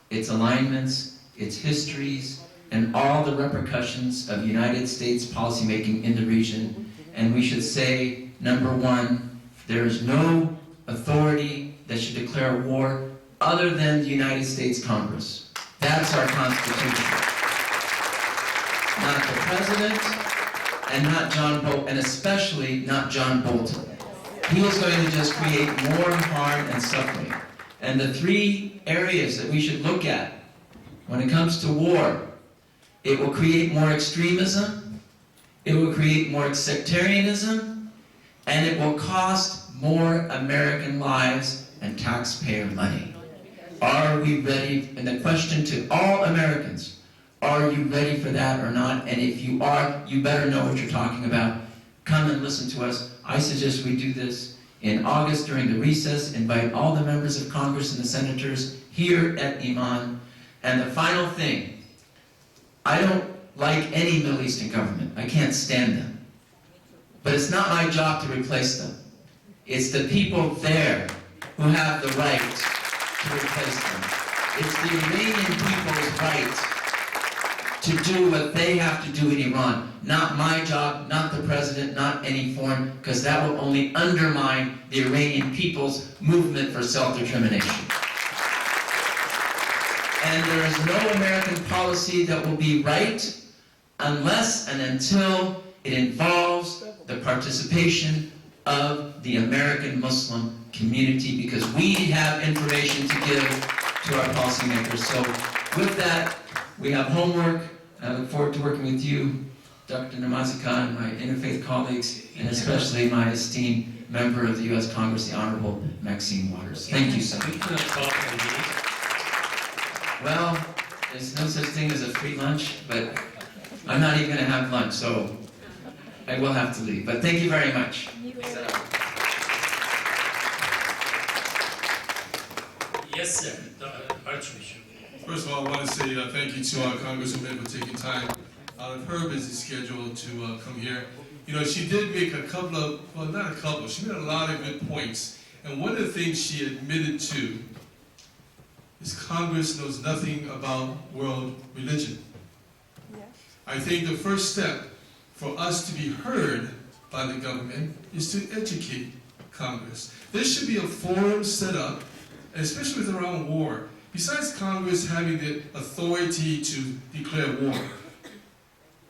its alignments, its histories, and all the repercussions of United States policymaking in the region. And we should say, number one, there is no authority that should declare war other than the United States Congress. That's our Constitution. Not the President, and not John Bolton, and especially not John Bolton. He is going to just create more harm and suffering. And the three areas that we should look at when it comes to war: it will create more extremism, it will create more sectarianism, and it will cost more American lives and taxpayer money. Are we ready? And the question to all Americans, are you ready for that or not? And if you are, you better know what you're talking about. Come and listen to us. I suggest we do this in August during the recess. Invite all the members of Congress and the senators here at Iman. And the final thing, I don't like any Middle Eastern government. I can't stand them. But it's not my job to replace them. It's the people there who have the right to replace them. It's the Iranian people's right to do what they have to do in Iran. Not my job, not the president, not any foreign, because that will only undermine the Iranian people's movement for self-determination. And there is no American policy that will be right unless and until it involves the participation of the American Muslim community, because we have information to give to our policymakers. So with that, we have homework. I look forward to working with you, Dr. Namazi Khan, my interfaith colleagues, and especially my esteemed member of the U.S. Congress, the Honorable Maxine Waters. Thank you so much. Well, there's no such thing as a free lunch, but I'm not even going to have lunch, so I will have to leave. But thank you very much. Yes, sir. Archbishop. First of all, I want to say thank you to our Congresswoman for taking time out of her busy schedule to come here. You know, she did make a couple of, well, not a couple, she made a lot of good points. And one of the things she admitted to is Congress knows nothing about world religion. Yeah. I think the first step for us to be heard by the government is to educate Congress. There should be a forum set up, especially with around war. Besides Congress having the authority to declare war,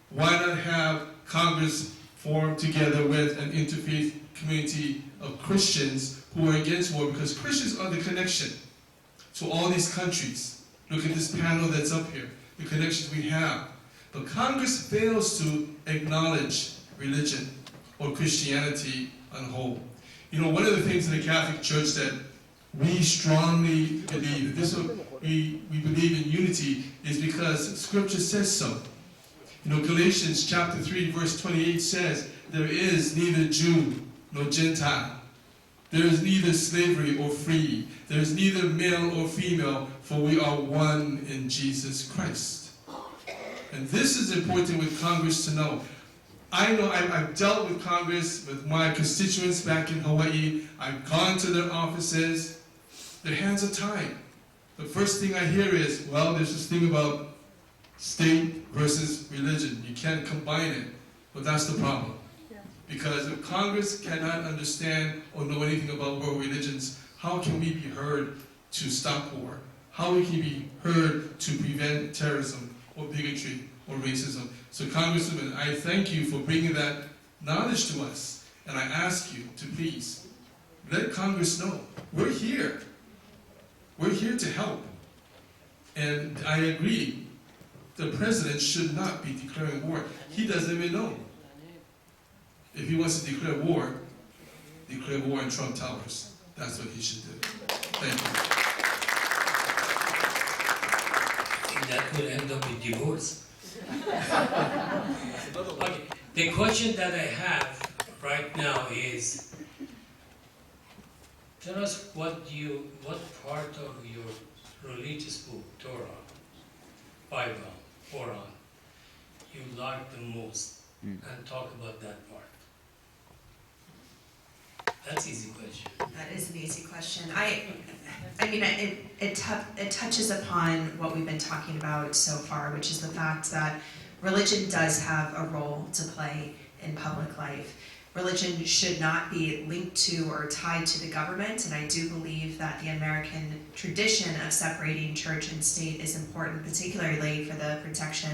why not have Congress form together with an interfaith community of Christians who are against war? Because Christians are the connection to all these countries. Look at this panel that's up here, the connections we have. But Congress fails to acknowledge religion or Christianity on the whole. You know, one of the things in the Catholic Church that we strongly believe, we believe in unity, is because Scripture says so. You know, Galatians chapter 3, verse 28 says, there is neither Jew nor Gentile. There is neither slavery or free. There is neither male or female, for we are one in Jesus Christ. And this is important with Congress to know. I know I've dealt with Congress, with my constituents back in Hawaii. I've gone to their offices. Their hands are tied. The first thing I hear is, well, there's this thing about state versus religion. You can't combine it. But that's the problem. Yeah. Because if Congress cannot understand or know anything about world religions, how can we be heard to stop war? How can we be heard to prevent terrorism or bigotry or racism? So Congresswoman, I thank you for bringing that knowledge to us. And I ask you to please let Congress know we're here. We're here to help. And I agree, the president should not be declaring war. He doesn't even know. If he wants to declare war in Trump Towers. That's what he should do. Thank you. That will end up with divorce. Okay. The question that I have right now is, tell us what part of your religious book, Torah, Bible, Quran, you like the most, and talk about that part. That's easy question. That is an easy question. I mean, it touches upon what we've been talking about so far, which is the fact that religion does have a role to play in public life. Religion should not be linked to or tied to the government, and I do believe that the American tradition of separating church and state is important, particularly for the protection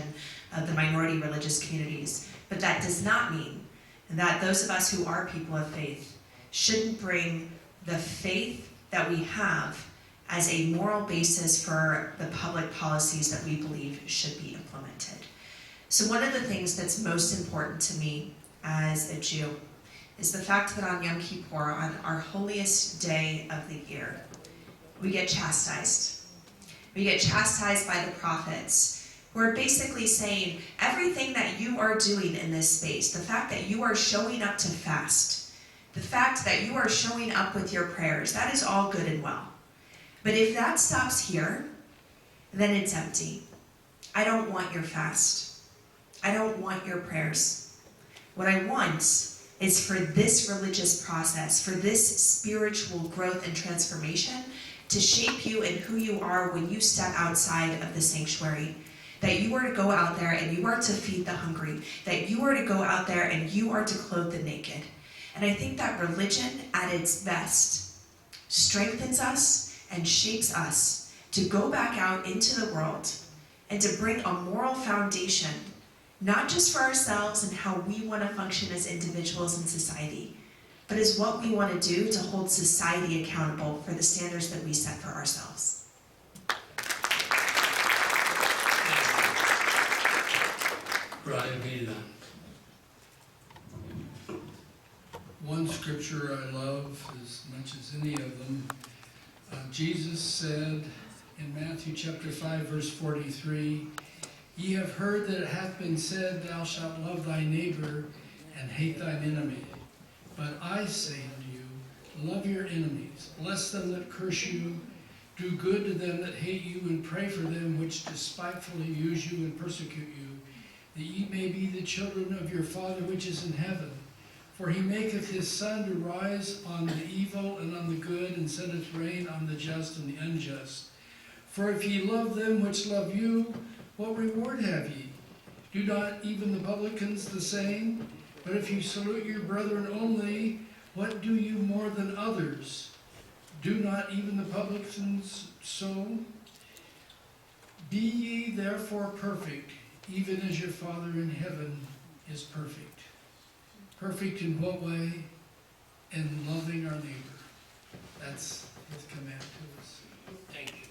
of the minority religious communities. But that does not mean that those of us who are people of faith shouldn't bring the faith that we have as a moral basis for the public policies that we believe should be implemented. So one of the things that's most important to me as a Jew is the fact that on Yom Kippur, on our holiest day of the year, we get chastised. We get chastised by the prophets, who are basically saying, everything that you are doing in this space, the fact that you are showing up to fast, the fact that you are showing up with your prayers, that is all good and well. But if that stops here, then it's empty. I don't want your fast. I don't want your prayers. What I want is for this religious process, for this spiritual growth and transformation to shape you in who you are when you step outside of the sanctuary. That you are to go out there and you are to feed the hungry. That you are to go out there and you are to clothe the naked. And I think that religion at its best strengthens us and shapes us to go back out into the world and to bring a moral foundation, not just for ourselves and how we want to function as individuals in society, but as what we want to do to hold society accountable for the standards that we set for ourselves. Brother Vila. One scripture I love as much as any of them, Jesus said in Matthew chapter 5 verse 43, "Ye have heard that it hath been said, Thou shalt love thy neighbor and hate thine enemy. But I say unto you, love your enemies, bless them that curse you, do good to them that hate you, and pray for them which despitefully use you and persecute you, that ye may be the children of your Father which is in heaven. For he maketh his sun to rise on the evil and on the good, and sendeth rain on the just and the unjust. For if ye love them which love you, what reward have ye? Do not even the publicans the same? But if you salute your brethren only, what do you more than others? Do not even the publicans so? Be ye therefore perfect, even as your Father in heaven is perfect." Perfect in what way? In loving our neighbor. That's his command to us. Thank you.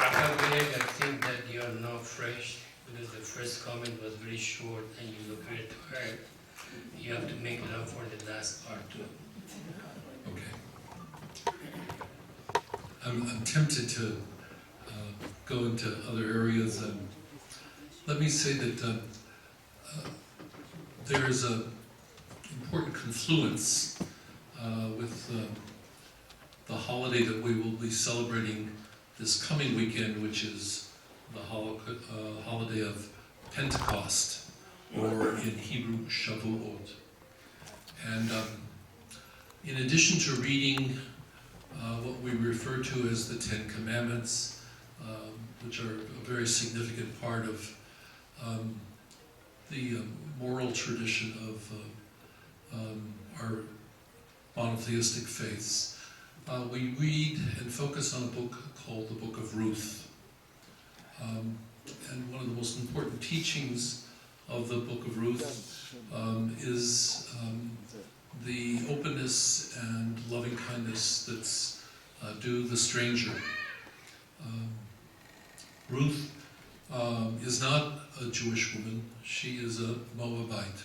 Rabbi Greg, I think that you are not fresh because the first comment was very short and you look very tired. You have to make it up for the last part too. Okay. I'm tempted to go into other areas. Let me say that there is an important confluence with the holiday that we will be celebrating this coming weekend, which is the holiday of Pentecost, or in Hebrew, Shavuot. And in addition to reading what we refer to as the Ten Commandments, which are a very significant part of the moral tradition of our monotheistic faiths, we read and focus on a book called the Book of Ruth. And one of the most important teachings of the Book of Ruth is the openness and loving kindness that's due the stranger. Ruth is not a Jewish woman, she is a Moabite.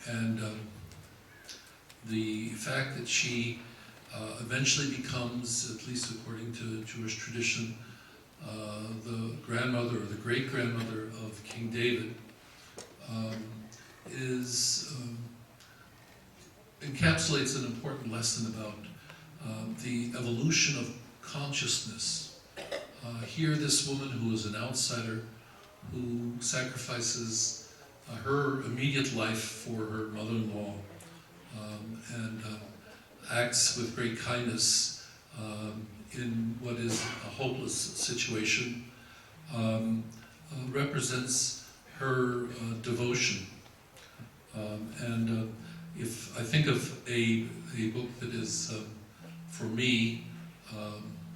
And the fact that she eventually becomes, at least according to Jewish tradition, the grandmother or the great-grandmother of King David encapsulates an important lesson about the evolution of consciousness. Here, this woman who is an outsider, who sacrifices her immediate life for her mother-in-law, and acts with great kindness in what is a hopeless situation, represents her devotion. If I think of a book that is, for me,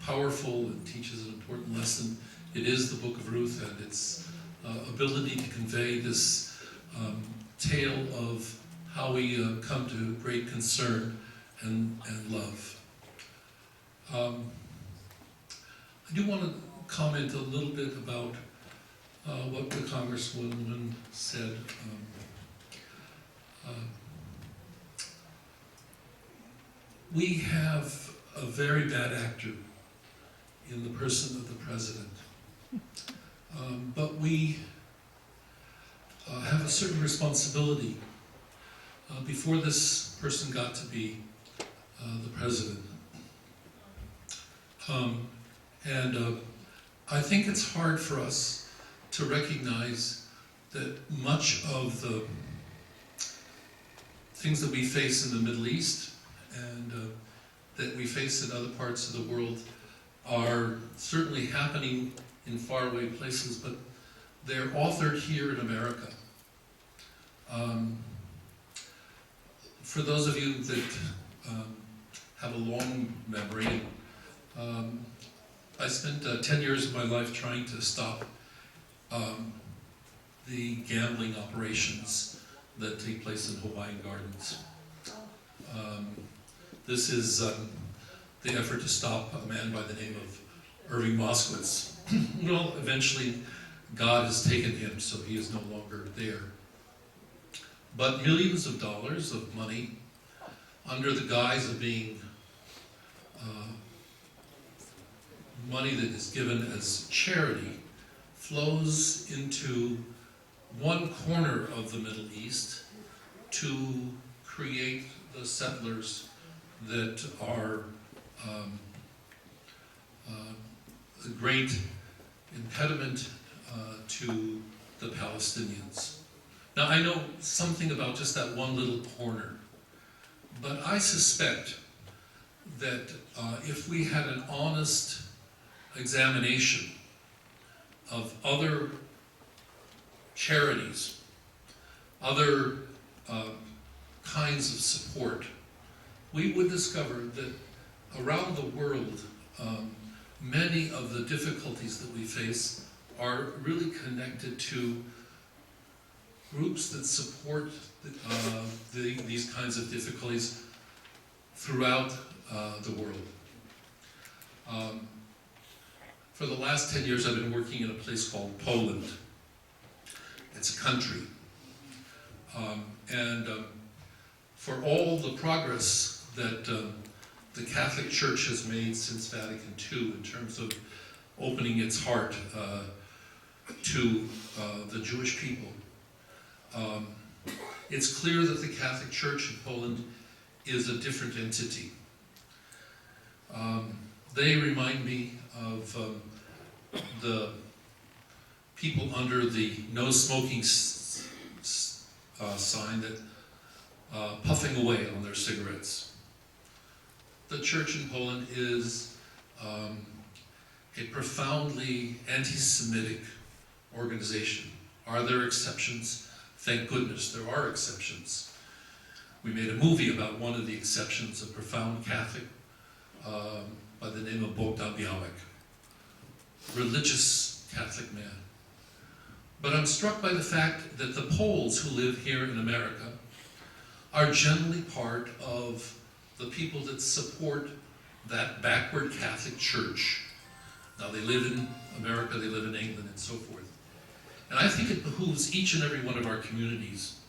powerful and teaches an important lesson, it is the Book of Ruth, and its ability to convey this tale of how we come to great concern and love. I do want to comment a little bit about what the Congresswoman said. We have a very bad actor in the person of the president, but we have a certain responsibility before this person got to be the president. I think it's hard for us to recognize that much of the things that we face in the Middle East and that we face in other parts of the world are certainly happening in faraway places, but they're authored here in America. For those of you that have a long memory, I spent 10 years of my life trying to stop the gambling operations that take place in Hawaiian Gardens. This is the effort to stop a man by the name of Irving Moskowitz. Well, eventually God has taken him, so he is no longer there. But millions of dollars of money, under the guise of being money that is given as charity, flows into one corner of the Middle East to create the settlers that are a great impediment to the Palestinians. Now, I know something about just that one little corner, but I suspect that if we had an honest examination of other charities, other kinds of support, we would discover that around the world, many of the difficulties that we face are really connected to groups that support these kinds of difficulties throughout the world. For the last 10 years, I've been working in a place called Poland. It's a country. For all the progress that the Catholic Church has made since Vatican II in terms of opening its heart to the Jewish people, it's clear that the Catholic Church in Poland is a different entity. They remind me of the people under the no smoking sign that puffing away on their cigarettes. The church in Poland is a profoundly anti-Semitic organization. Are there exceptions? Thank goodness there are exceptions. We made a movie about one of the exceptions, a profound Catholic by the name of Bogdan Białek, religious Catholic man. But I'm struck by the fact that the Poles who live here in America are generally part of the people that support that backward Catholic Church. Now, they live in America, they live in England, and so forth. And I think it behooves each and every one of our communities,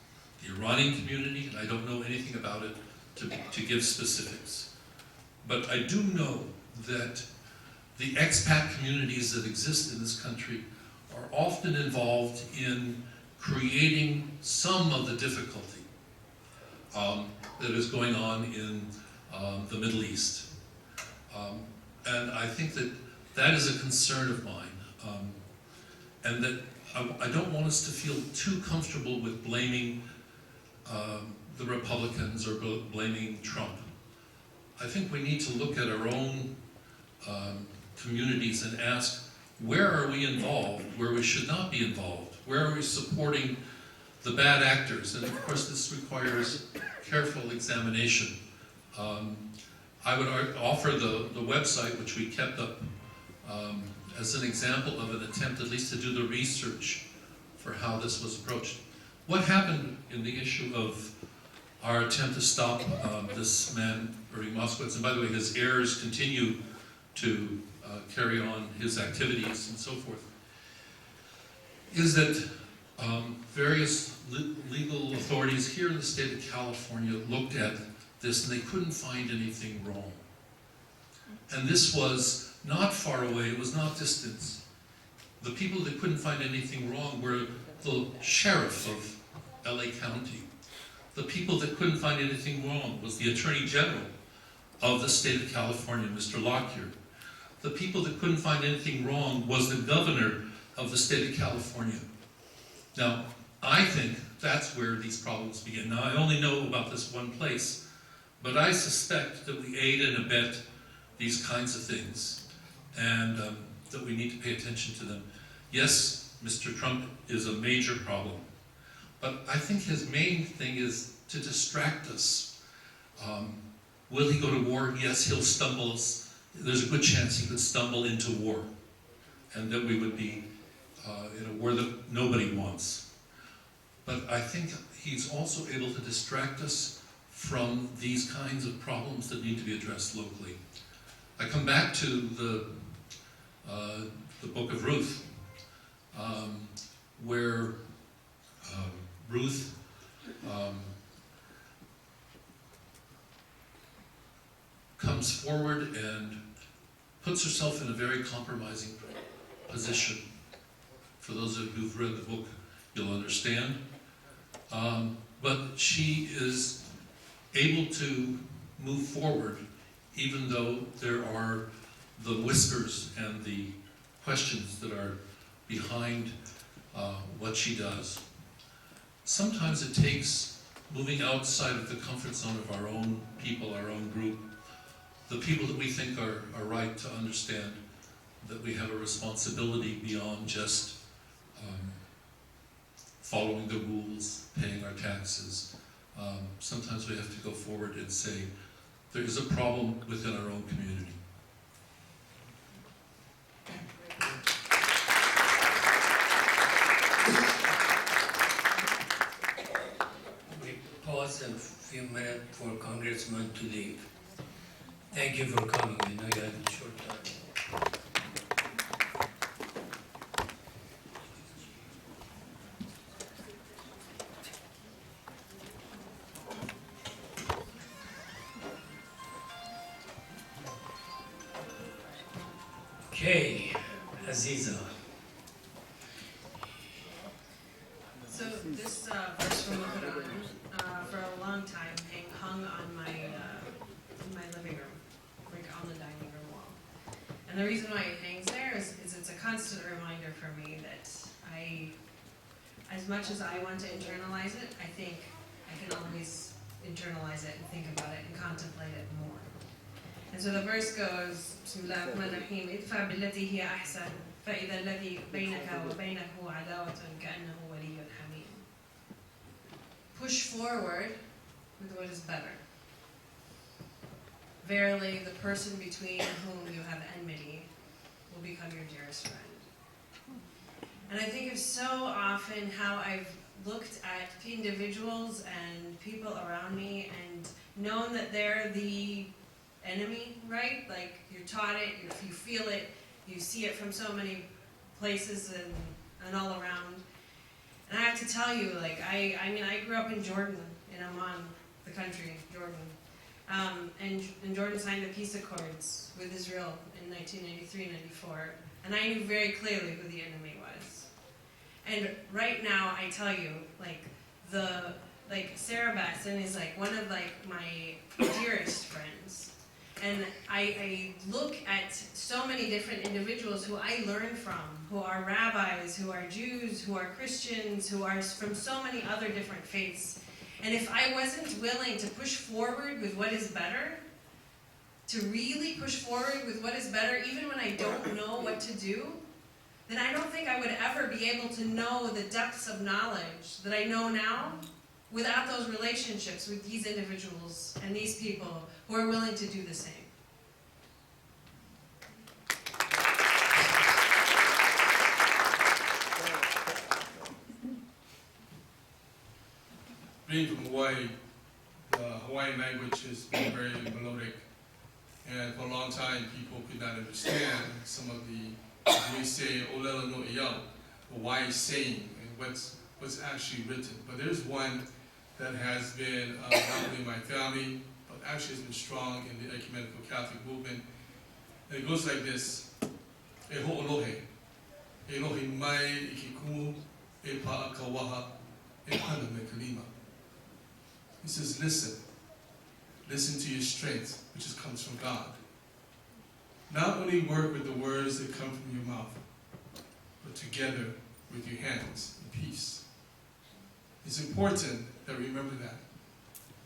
the Iranian community, and I don't know anything about it to give specifics. But I do know that the expat communities that exist in this country are often involved in creating some of the difficulty that is going on in the Middle East. And I think that that is a concern of mine, and that I don't want us to feel too comfortable with blaming the Republicans or blaming Trump. I think we need to look at our own communities and ask, where are we involved, where we should not be involved? Where are we supporting the bad actors? And of course this requires careful examination. I would offer the website, which we kept up as an example of an attempt at least to do the research for how this was approached. What happened in the issue of our attempt to stop this man, Irving Moskowitz, and by the way, his heirs continue to carry on his activities and so forth, is that various legal authorities here in the state of California looked at this and they couldn't find anything wrong. And this was not far away, it was not distance. The people that couldn't find anything wrong were the sheriff of LA County. The people that couldn't find anything wrong was the Attorney General of the state of California, Mr. Lockyer. The people that couldn't find anything wrong was the governor of the state of California. Now, I think that's where these problems begin. Now, I only know about this one place, but I suspect that we aid and abet these kinds of things, and that we need to pay attention to them. Yes, Mr. Trump is a major problem, but I think his main thing is to distract us. Will he go to war? Yes, he'll stumble. There's a good chance he could stumble into war, and that we would be in a war that nobody wants. But I think he's also able to distract us from these kinds of problems that need to be addressed locally. I come back to the book of Ruth, where Ruth comes forward and puts herself in a very compromising position. For those of you who've read the book, you'll understand. But she is able to move forward even though there are the whispers and the questions that are behind what she does. Sometimes it takes moving outside of the comfort zone of our own people, our own group, the people that we think are right, to understand that we have a responsibility beyond just following the rules, paying our taxes. Sometimes we have to go forward and say, there is a problem within our own community. We pause a few minutes for Congressman to leave. Thank you for coming. I know you had a short time. Okay, Aziza. So this verse from the Quran, for a long time, hung on my in my living room, like on the dining room wall. And the reason why it hangs there is it's a constant reminder for me that as much as I want to internalize it, I think I can always internalize it and think about it and contemplate it more. And so the verse goes, بسم الله الرحمن الرحيم ادفع بالتي هي أحسن فإذا الذي بينك وبينه عداوة كأنه ولي حميم. Push forward with what is better. Verily, the person between whom you have enmity will become your dearest friend. And I think of so often how I've looked at individuals and people around me and known that they're the enemy, right? Like, you're taught it, you feel it, you see it from so many places and all around. And I have to tell you, like, I mean, I grew up in Jordan, in Amman, the country, Jordan. And Jordan signed the peace accords with Israel in 1993-94. And I knew very clearly who the enemy was. And right now, I tell you, like, Sarah Batson is like one of like my dearest friends. And I look at so many different individuals who I learn from, who are rabbis, who are Jews, who are Christians, who are from so many other different faiths. And if I wasn't willing to push forward with what is better, to really push forward with what is better, even when I don't know what to do, then I don't think I would ever be able to know the depths of knowledge that I know now without those relationships with these individuals and these people who are willing to do the same. Being from Hawaii, the Hawaiian language has been very melodic. And for a long time, people could not understand some of the, as we say, olela no iau, the wise saying, and what's actually written. But there's one that has been not only in my family, but actually has been strong in the ecumenical Catholic movement. And it goes like this: E ho'olohe, e lohi mai i ki kumu, e pa'akawaha, e hana me kalima. He says, listen to your strength, which comes from God. Not only work with the words that come from your mouth, but together with your hands in peace. It's important that we remember that.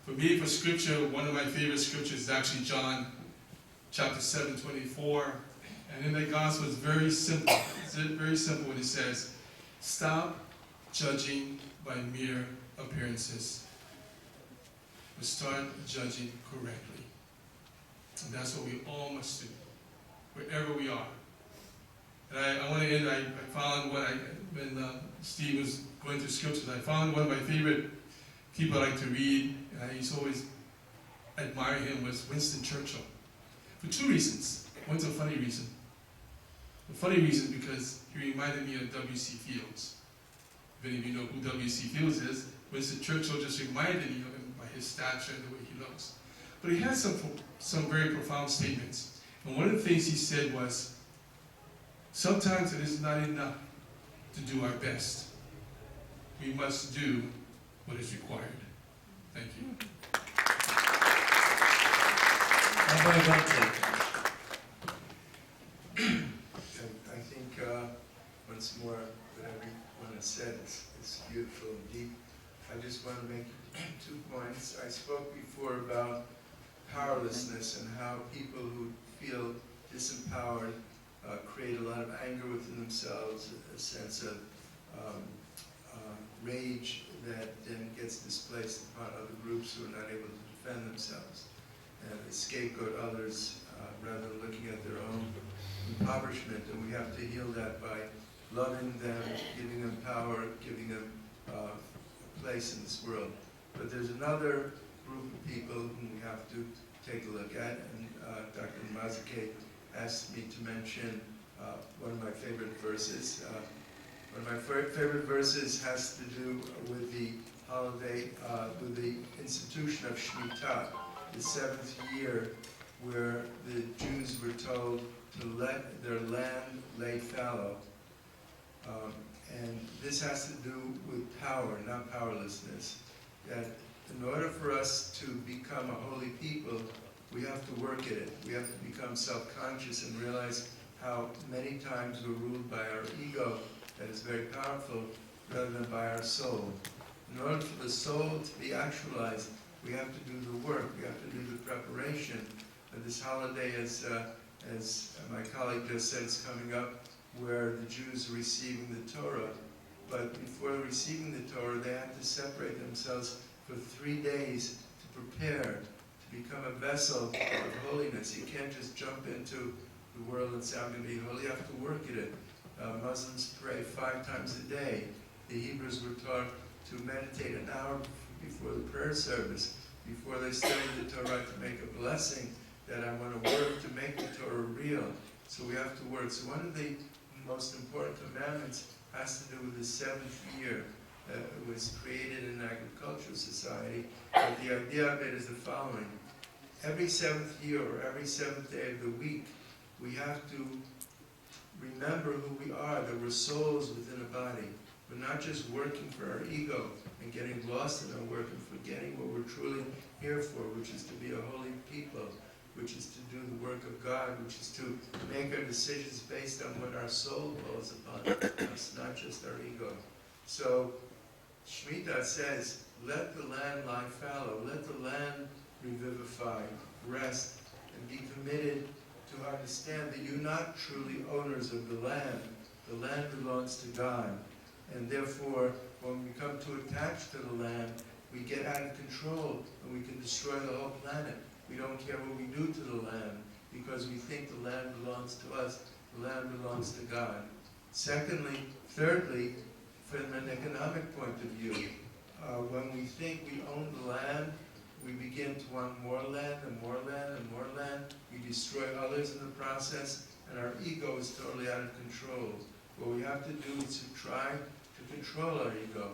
For me, for scripture, one of my favorite scriptures is actually John chapter 7:24. And in the gospel, it's very simple. It's very simple when it says, stop judging by mere appearances, but start judging correctly. And that's what we all must do, wherever we are. And I want to end, I found when Steve was going through scriptures, I found one of my favorite people I like to read, and I used to always admire him, was Winston Churchill. For two reasons. One's a funny reason. The funny reason because he reminded me of W.C. Fields. If any of you know who W.C. Fields is, Winston Churchill just reminded me of him by his stature and the way he looks. But he had some very profound statements. And one of the things he said was, sometimes it is not enough to do our best. We must do what is required. Thank you. I think once more what everyone has said is beautiful and deep. I just want to make 2 points. I spoke before about powerlessness and how people who feel disempowered create a lot of anger within themselves, a sense of rage that then gets displaced upon other groups who are not able to defend themselves, and they scapegoat others rather than looking at their own impoverishment. And we have to heal that by loving them, giving them power, giving them a place in this world. But there's another group of people whom we have to take a look at, and Dr. Mazake asked me to mention one of my favorite verses. One of my favorite verses has to do with the holiday, with the institution of Shemitah, the 7th year, where the Jews were told to let their land lay fallow. And this has to do with power, not powerlessness. That in order for us to become a holy people, we have to work at it. We have to become self-conscious and realize how many times we're ruled by our ego that is very powerful rather than by our soul. In order for the soul to be actualized, we have to do the work. We have to do the preparation. This holiday, as my colleague just said, is coming up, where the Jews are receiving the Torah. But before receiving the Torah, they have to separate themselves for 3 days to prepare, to become a vessel of holiness. You can't just jump into the world and say, I'm going to be holy. You have to work at it. Muslims pray 5 times a day. The Hebrews were taught to meditate an hour before the prayer service, before they study the Torah, to make a blessing that I want to work to make the Torah real. So we have to work. So one of the most important commandments has to do with the 7th year. It was created in an agricultural society, but the idea of it is the following. Every 7th year, or every 7th day of the week, we have to remember who we are, that we're souls within a body. We're not just working for our ego and getting lost in our work and forgetting what we're truly here for, which is to be a holy people. which is to do the work of God, which is to make our decisions based on what our soul calls upon us, not just our ego. So Shemitah says, let the land lie fallow, let the land revivify, rest, and be committed to understand that you're not truly owners of the land. The land belongs to God. And therefore, when we come to attach to the land, we get out of control and we can destroy the whole planet. We don't care what we do to the land because we think the land belongs to us. The land belongs to God. Thirdly, from an economic point of view, when we think we own the land, we begin to want more land and more land and more land. We destroy others in the process, and our ego is totally out of control. What we have to do is to try to control our ego.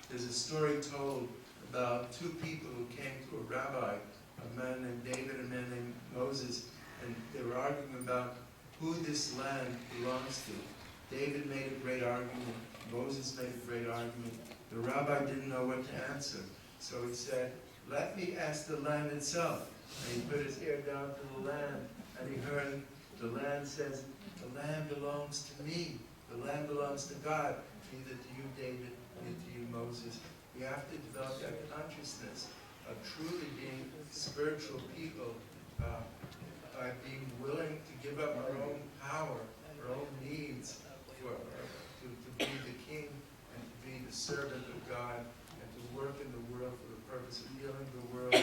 There's a story told about two people who came to a rabbi, a man named David and a man named Moses, and they were arguing about who this land belongs to. David made a great argument. Moses made a great argument. The rabbi didn't know what to answer. So he said, let me ask the land itself. And he put his ear down to the land, and he heard the land says, the land belongs to me. The land belongs to God. Neither to you, David, neither to you, Moses. We have to develop that consciousness of truly being spiritual people, by being willing to give up our own power, our own needs, to be the king and to be the servant of God and to work in the world for the purpose of healing the world,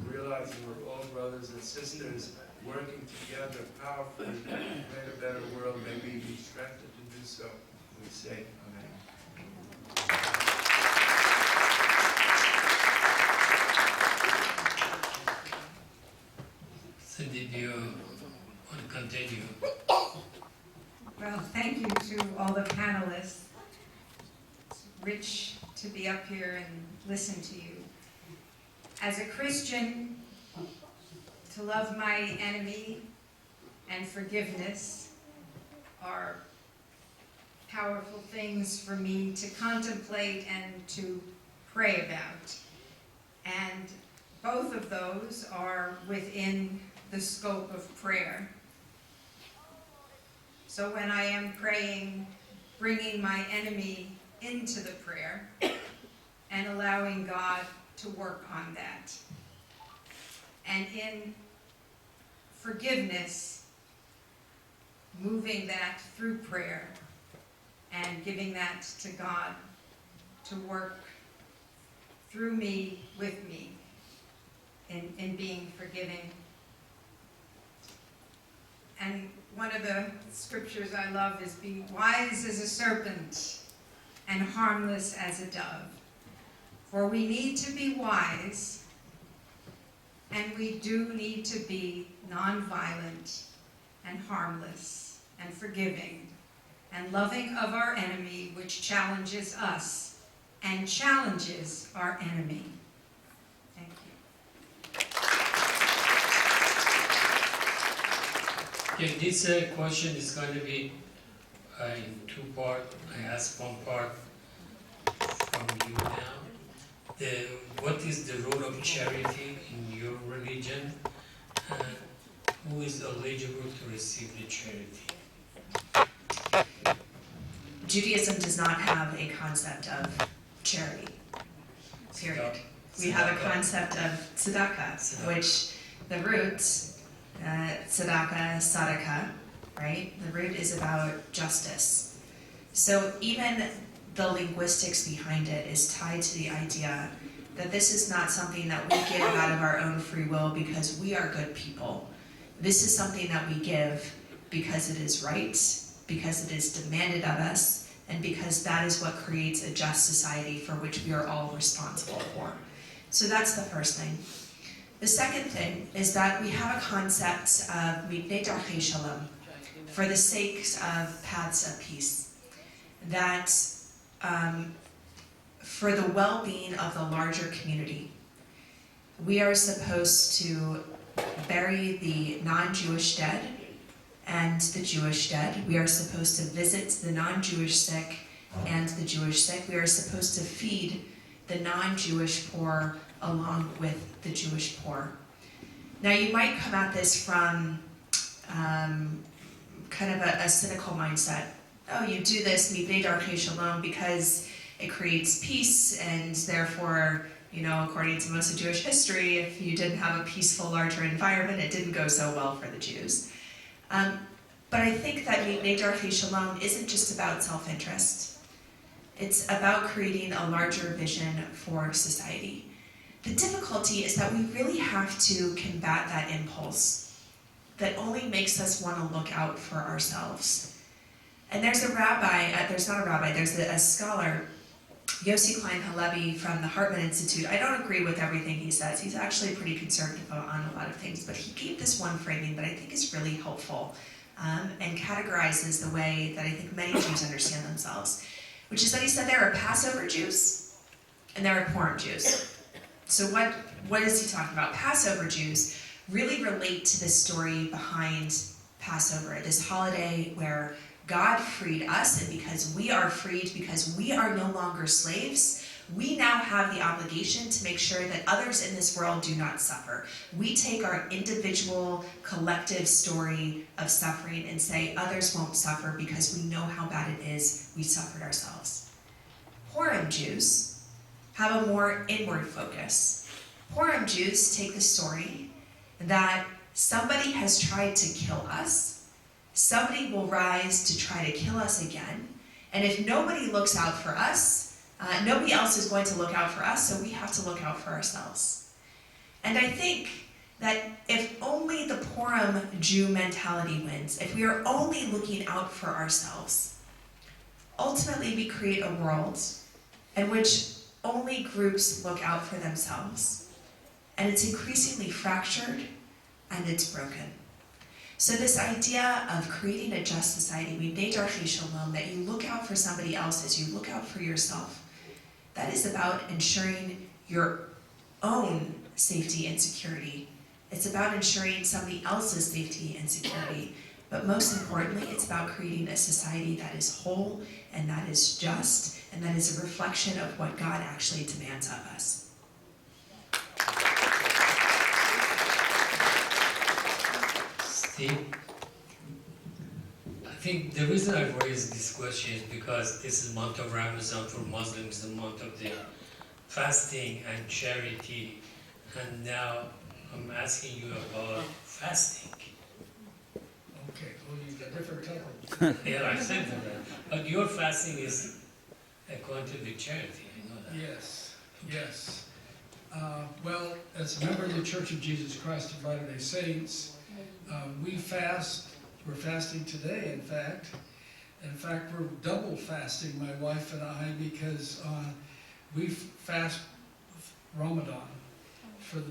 realizing we're all brothers and sisters working together powerfully to create a better world. May we be strengthened to do so. We say, Amen. So did you want to continue? Well, thank you to all the panelists. It's rich to be up here and listen to you. As a Christian, to love my enemy and forgiveness are powerful things for me to contemplate and to pray about. And both of those are within the scope of prayer. So when I am praying, bringing my enemy into the prayer and allowing God to work on that. And in forgiveness, moving that through prayer and giving that to God to work through me, with me, in being forgiving. And one of the scriptures I love is be wise as a serpent and harmless as a dove. For we need to be wise, and we do need to be nonviolent and harmless and forgiving and loving of our enemy, which challenges us and challenges our enemy. Thank you. Okay, this question is going to be in two parts. I ask one part from you now. What is the role of charity in your religion? Who is eligible to receive the charity? Judaism does not have a concept of charity, period. We have a concept of tzedakah, which the roots, tzedakah, sadaka, right? The root is about justice. So even the linguistics behind it is tied to the idea that this is not something that we give out of our own free will because we are good people. This is something that we give because it is right, because it is demanded of us, and because that is what creates a just society for which we are all responsible for. So that's the first thing. The second thing is that we have a concept of mipnei darchei shalom, for the sake of paths of peace, that for the well-being of the larger community, we are supposed to bury the non-Jewish dead and the Jewish dead. We are supposed to visit the non-Jewish sick and the Jewish sick. We are supposed to feed the non-Jewish poor along with the Jewish poor. Now you might come at this from kind of a cynical mindset. Oh, you do this, Mibnei Darkei Shalom, because it creates peace, and therefore, according to most of Jewish history, if you didn't have a peaceful, larger environment, it didn't go so well for the Jews. But I think that Mibnei Darkei Shalom isn't just about self-interest. It's about creating a larger vision for society. The difficulty is that we really have to combat that impulse that only makes us want to look out for ourselves. And there's a scholar, Yossi Klein Halevi from the Hartman Institute. I don't agree with everything he says. He's actually pretty conservative on a lot of things, but he gave this one framing that I think is really helpful and categorizes the way that I think many Jews understand themselves, which is that he said there are Passover Jews and there are Purim Jews. So what is he talking about? Passover Jews really relate to the story behind Passover, this holiday where God freed us, and because we are freed, because we are no longer slaves, we now have the obligation to make sure that others in this world do not suffer. We take our individual, collective story of suffering and say others won't suffer because we know how bad it is we suffered ourselves. Purim Jews have a more inward focus. Purim Jews take the story that somebody has tried to kill us, somebody will rise to try to kill us again, and if nobody looks out for us, nobody else is going to look out for us, so we have to look out for ourselves. And I think that if only the Purim Jew mentality wins, if we are only looking out for ourselves, ultimately we create a world in which only groups look out for themselves. And it's increasingly fractured and it's broken. So this idea of creating a just society, Mibnei Darkei Shalom, that you look out for somebody else as you look out for yourself, that is about ensuring your own safety and security. It's about ensuring somebody else's safety and security. But most importantly, it's about creating a society that is whole and that is just and that is a reflection of what God actually demands of us. Steve, I think the reason I've raised this question is because this is month of Ramadan for Muslims, the month of the fasting and charity, and now I'm asking you about fasting. Okay, well, you've got different topics. Yeah, I said that. But your fasting is according to the charity, I know that. Yes, yes. Well, as a member of the Church of Jesus Christ of Latter-day Saints, we fast. We're fasting today, in fact. In fact, we're double fasting, my wife and I, because we fast Ramadan.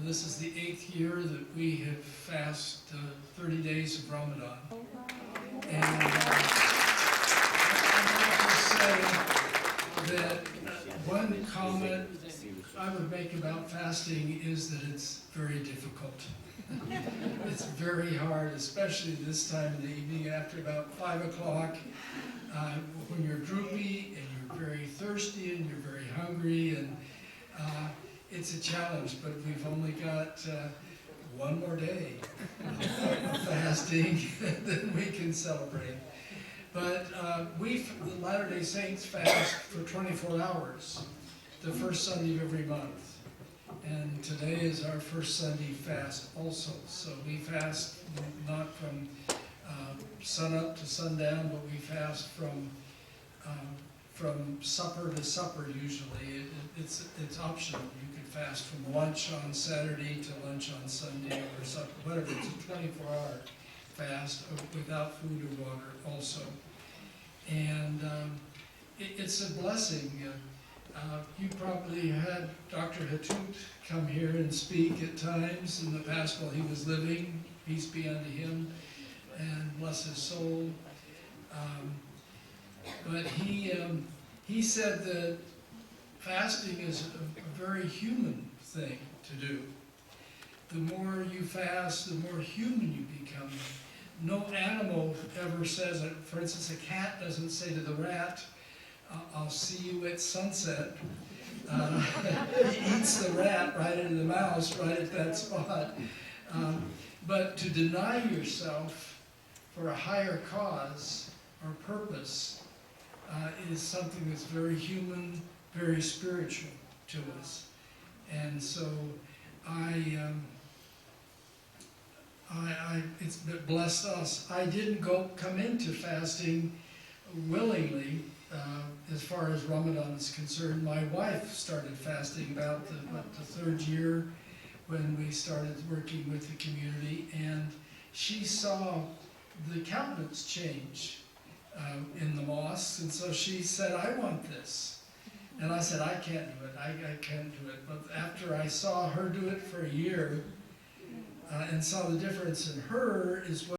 This is the 8th year that we have fasted 30 days of Ramadan. And I have to say that one comment I would make about fasting is that it's very difficult. It's very hard, especially this time in the evening after about 5 o'clock, when you're droopy and you're very thirsty and you're very hungry, and it's a challenge, but we've only got one more day of fasting, then we can celebrate. But the Latter-day Saints fast for 24 hours, the first Sunday of every month. And today is our first Sunday fast also. So we fast not from sunup to sundown, but we fast from supper to supper usually. It's optional. You can fast from lunch on Saturday to lunch on Sunday or supper, whatever. It's a 24-hour fast without food or water also. And it's a blessing. You probably had Dr. Hatut come here and speak at times in the past while he was living. Peace be unto him, and bless his soul. But he said that fasting is a very human thing to do. The more you fast, the more human you become. No animal ever says it. For instance, a cat doesn't say to the rat, I'll see you at sunset. He eats the rat right into the mouse, right at that spot. But to deny yourself for a higher cause or purpose is something that's very human, very spiritual to us. And so it's blessed us. I didn't come into fasting willingly. As far as Ramadan is concerned, my wife started fasting about the third year when we started working with the community, and she saw the countenance change in the mosques, and so she said, I want this. And I said, I can't do it, I can't do it. But after I saw her do it for a year and saw the difference in her is what